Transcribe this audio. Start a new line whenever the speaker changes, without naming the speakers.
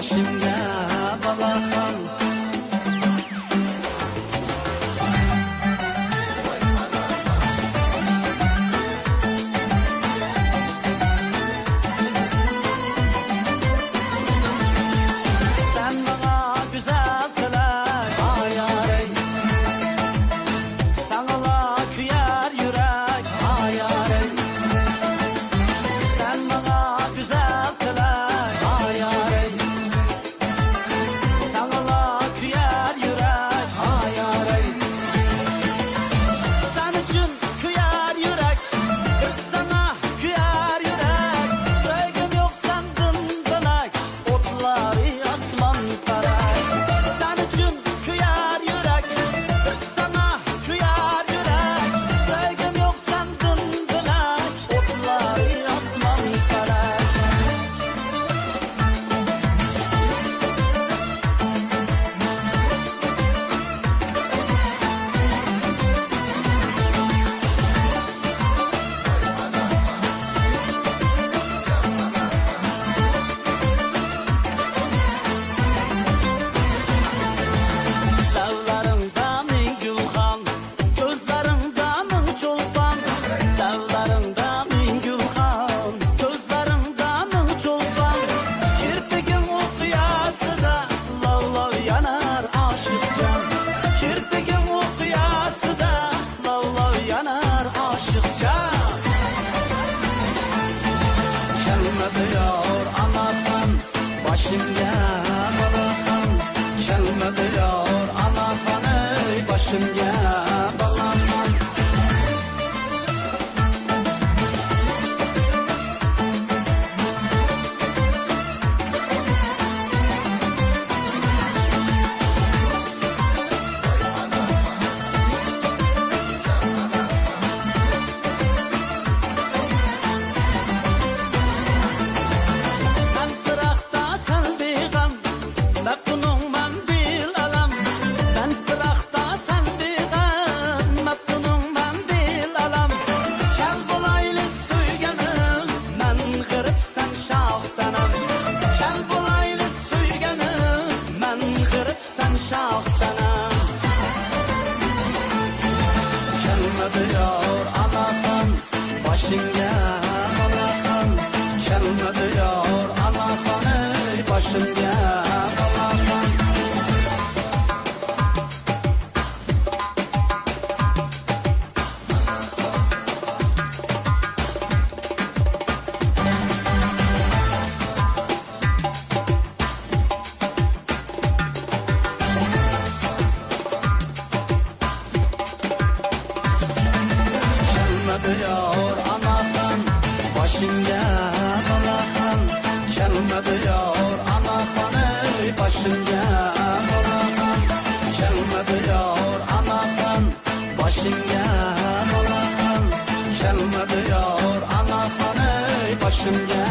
başımga balaxon. Sen bana güzel tilak ayarey, sana küyer yürek ayarey. Sen bana güzel tilak ayarey, sana küyer yürek ayarey. Sen için küyer yürek, bir sana küyer yürek. Söygüm yok sandın dönek, otları asman karay. Sen için küyer yürek, bir sana küyer yürek. Söygüm yok sandın dönek, otları asman karay. Dağlarında min gülxan, gözlerinde min çolpan. Dağlarında min gülxan, gözlerinde min çolpan. Kirpigin okuyasıda lav lav yanar aşıkcan. Kirpigin okuyasıda lav lav yanar aşıkcan. Kelmedi yar anaxan, başımga balaxon. Kelmedi yar anaxan, ey başımga balaxon. Sen pırakta sen biğam, meptunum ben bil alam. Ben pırakta sen biğam, meptunum ben bil alam. Kel bulaylı suyganım, men gırıp sen şah sanam. Kel bulaylı suyganım, men gırıp sen şah sanam. Kelmedi yar anaxan, başımga balaxon. Kelmedi yar anaxan, ey başımga balaxon. Kelmedi yar anaxan, başımga balaxon. Kelmedi yar anaxan, ey başımga balaxon. Kelmedi yar anaxan, başımga balaxon. Kelmedi yar anaxan, ey başımga